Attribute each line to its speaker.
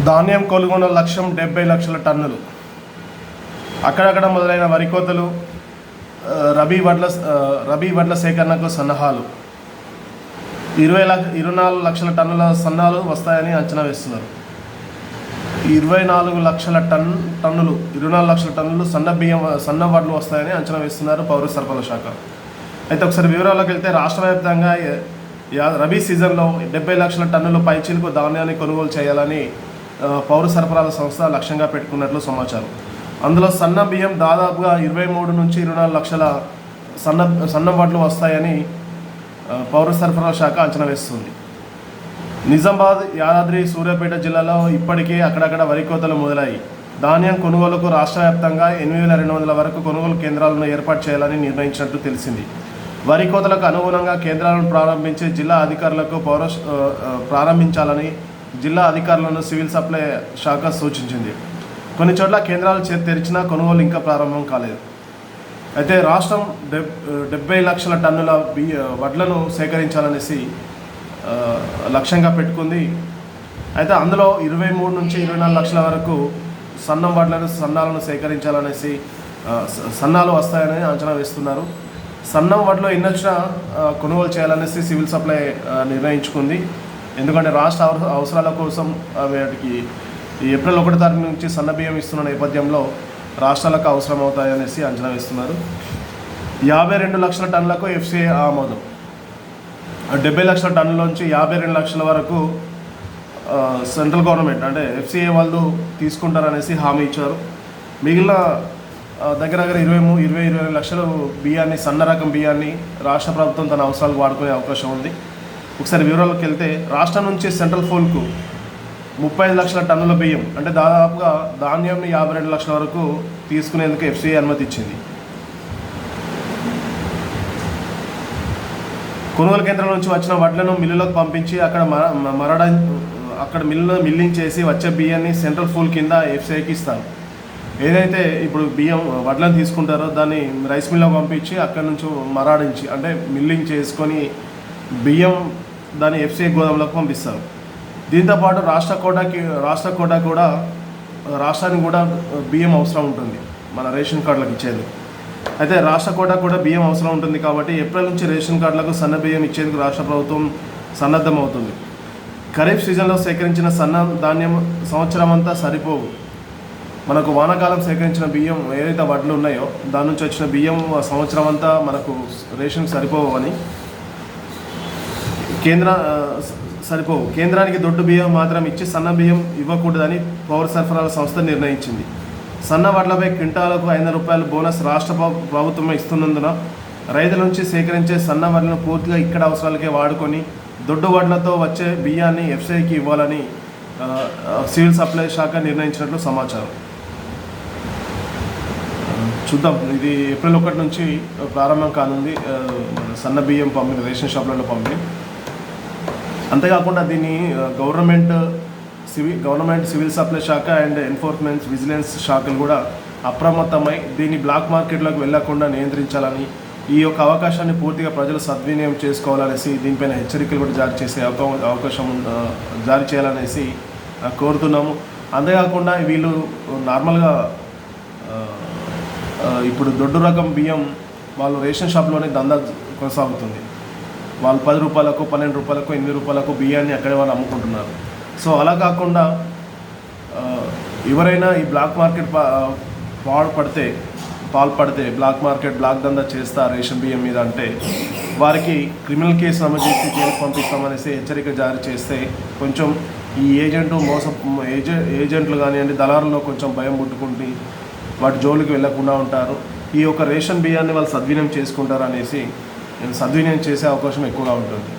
Speaker 1: ధాన్యం కొనుగోలు లక్ష్యం 70 లక్షల టన్నులు. అక్కడక్కడ మొదలైన వరి కోతలు, రబీ వడ్ల సేకరణకు సన్నాహాలు. 24 లక్షల టన్నుల సన్నాలు వస్తాయని అంచనా వేస్తున్నారు. 24 లక్షల టన్నులు 24 లక్షల టన్నులు సన్న వడ్లు వస్తాయని అంచనా వేస్తున్నారు పౌర సరఫరాల శాఖ. అయితే ఒకసారి వివరాల్లోకి వెళ్తే రాష్ట్ర వ్యాప్తంగా రబీ సీజన్లో 70 లక్షల టన్నుల పైచిలకు ధాన్యాన్ని కొనుగోలు చేయాలని పౌర సరఫరాల సంస్థ లక్ష్యంగా పెట్టుకున్నట్లు సమాచారం. అందులో సన్న బియ్యం దాదాపుగా 23 నుంచి 24 లక్షల సన్న వడ్లు వస్తాయని పౌర సరఫరాల శాఖ అంచనా వేస్తుంది. నిజామాబాద్, యాదాద్రి, సూర్యాపేట జిల్లాలో ఇప్పటికే అక్కడక్కడ వరి కోతలు మొదలయ్యాయి. ధాన్యం కొనుగోలుకు రాష్ట్ర వ్యాప్తంగా 8,200 వరకు కొనుగోలు కేంద్రాలను ఏర్పాటు చేయాలని నిర్ణయించినట్టు తెలిసింది. వరి కోతలకు అనుగుణంగా కేంద్రాలను ప్రారంభించాలని జిల్లా అధికారులను సివిల్ సప్లై శాఖ సూచించింది. కొన్ని చోట్ల కేంద్రాలు తెరిచినా కొనుగోలు ఇంకా ప్రారంభం కాలేదు. అయితే రాష్ట్రం 70 లక్షల టన్నుల వడ్లను సేకరించాలనేసి లక్ష్యంగా పెట్టుకుంది. అయితే అందులో 23 నుంచి 24 లక్షల వరకు సన్నాలను సేకరించాలనేసి సన్నాలు వస్తాయని అంచనా వేస్తున్నారు. సన్నం వడ్లు ఎన్నొచ్చినా కొనుగోలు చేయాలనేసి సివిల్ సప్లై నిర్ణయించుకుంది. ఎందుకంటే రాష్ట్ర అవసరాల కోసం వాటికి ఏప్రిల్ 1 తారీఖు నుంచి సన్న బియ్యం ఇస్తున్న నేపథ్యంలో రాష్ట్రాలకు అవసరం అవుతాయనేసి అంచనా వేస్తున్నారు. 52 లక్షల టన్నులకు ఎఫ్సిఐ ఆమోదం. 70 లక్షల టన్నులోంచి 52 లక్షల వరకు సెంట్రల్ గవర్నమెంట్ అంటే ఎఫ్సిఐ వాళ్ళు తీసుకుంటారనేసి హామీ ఇచ్చారు. మిగిలిన దగ్గర 20 లక్షల బియ్యాన్ని, సన్న రకం బియ్యాన్ని రాష్ట్ర ప్రభుత్వం తన అవసరాలకు వాడుకునే అవకాశం ఉంది. ఒకసారి వివరాలకు వెళ్తే రాష్ట్రం నుంచి సెంట్రల్ ఫోన్కు 35 లక్షల టన్నుల బియ్యం అంటే దాదాపుగా ధాన్యాన్ని 52 లక్షల వరకు తీసుకునేందుకు ఎఫ్సిఐ అనుమతి ఇచ్చింది. కొనుగోలు కేంద్రం నుంచి వచ్చిన వడ్లను మిల్లులకు పంపించి అక్కడ మిల్లింగ్ చేసి వచ్చే బియ్యాన్ని సెంట్రల్ ఫూల్ కింద ఎఫ్సిఐకి ఇస్తారు. ఏదైతే ఇప్పుడు బియ్యం వడ్లను తీసుకుంటారో దాన్ని రైస్ మిల్లకు పంపించి అక్కడ నుంచి మరాడించి అంటే మిల్లింగ్ చేసుకొని బియ్యం దాన్ని ఎఫ్సిఐ గోదాంలకు పంపిస్తారు. దీంతోపాటు రాష్ట్ర కోటా కూడా రాష్ట్రానికి కూడా బియ్యం అవసరం ఉంటుంది మన రేషన్ కార్డులకు ఇచ్చేందుకు. అయితే రాష్ట్ర కోటా కూడా బియ్యం అవసరం ఉంటుంది కాబట్టి ఏప్రిల్ నుంచి రేషన్ కార్డులకు సన్న బియ్యం ఇచ్చేందుకు రాష్ట్ర ప్రభుత్వం సన్నద్ధమవుతుంది. ఖరీఫ్ సీజన్లో సేకరించిన సన్న ధాన్యం సంవత్సరం అంతా సరిపోవు. మనకు వానాకాలం సేకరించిన బియ్యం ఏదైతే వడ్లు ఉన్నాయో దాని నుంచి వచ్చిన బియ్యం సంవత్సరం అంతా మనకు రేషన్కి సరిపోవని కేంద్రానికి దొడ్డు బియ్యం మాత్రం ఇచ్చి సన్న బియ్యం ఇవ్వకూడదని పౌర సరఫరాల సంస్థ నిర్ణయించింది. సన్న వడ్లపై క్వింటాలకు 500 రూపాయలు బోనస్ రాష్ట్ర ప్రభుత్వం ఇస్తున్నందున రైతుల నుంచి సేకరించే సన్న వడ్లను పూర్తిగా ఇక్కడ అవసరాలకే వాడుకొని దొడ్డు వడ్లతో వచ్చే బియ్యాన్ని ఎఫ్సిఐకి ఇవ్వాలని సివిల్ సప్లై శాఖ నిర్ణయించినట్లు సమాచారం. చూద్దాం, ఇది ఏప్రిల్ 1 నుంచి ప్రారంభం కానుంది సన్న బియ్యం పంపిణీ, రేషన్ షాపులలో పంపిణీ. అంతేకాకుండా దీన్ని గవర్నమెంట్ సివిల్ సప్లై శాఖ అండ్ ఎన్ఫోర్స్మెంట్ విజిలెన్స్ శాఖలు కూడా అప్రమత్తమై దీన్ని బ్లాక్ మార్కెట్లోకి వెళ్లకుండా నియంత్రించాలని, ఈ యొక్క అవకాశాన్ని పూర్తిగా ప్రజలు సద్వినియోగం చేసుకోవాలనేసి దీనిపైన హెచ్చరికలు కూడా జారీ చేయాలనేసి కోరుతున్నాము. అంతేకాకుండా వీళ్ళు నార్మల్గా ఇప్పుడు దొడ్డు రకం బియ్యం వాళ్ళు రేషన్ షాప్లోనే దందా కొనసాగుతుంది. వాళ్ళు 10 రూపాయలకు, 12 రూపాయలకు, 8 రూపాయలకు బియ్యాన్ని అక్కడే వాళ్ళు అమ్ముకుంటున్నారు. సో అలా కాకుండా ఎవరైనా ఈ బ్లాక్ మార్కెట్ పాల్పడితే బ్లాక్ దందా చేస్తా రేషన్ బియ్యం మీద అంటే వారికి క్రిమినల్ కేసు నమోదు చేసి జైలుకు పంపిస్తామనేసి హెచ్చరిక జారీ చేస్తే కొంచెం ఈ ఏజెంట్లు కానివ్వండి, దళారుల్లో కొంచెం భయం పుట్టుకుంటే వాటి జోలికి వెళ్లకుండా ఉంటారు. ఈ యొక్క రేషన్ బియ్యాన్ని వాళ్ళు సద్వినియోగం చేసుకుంటారు అనేసి సద్వినియోగం చేసే అవకాశం ఎక్కువగా ఉంటుంది.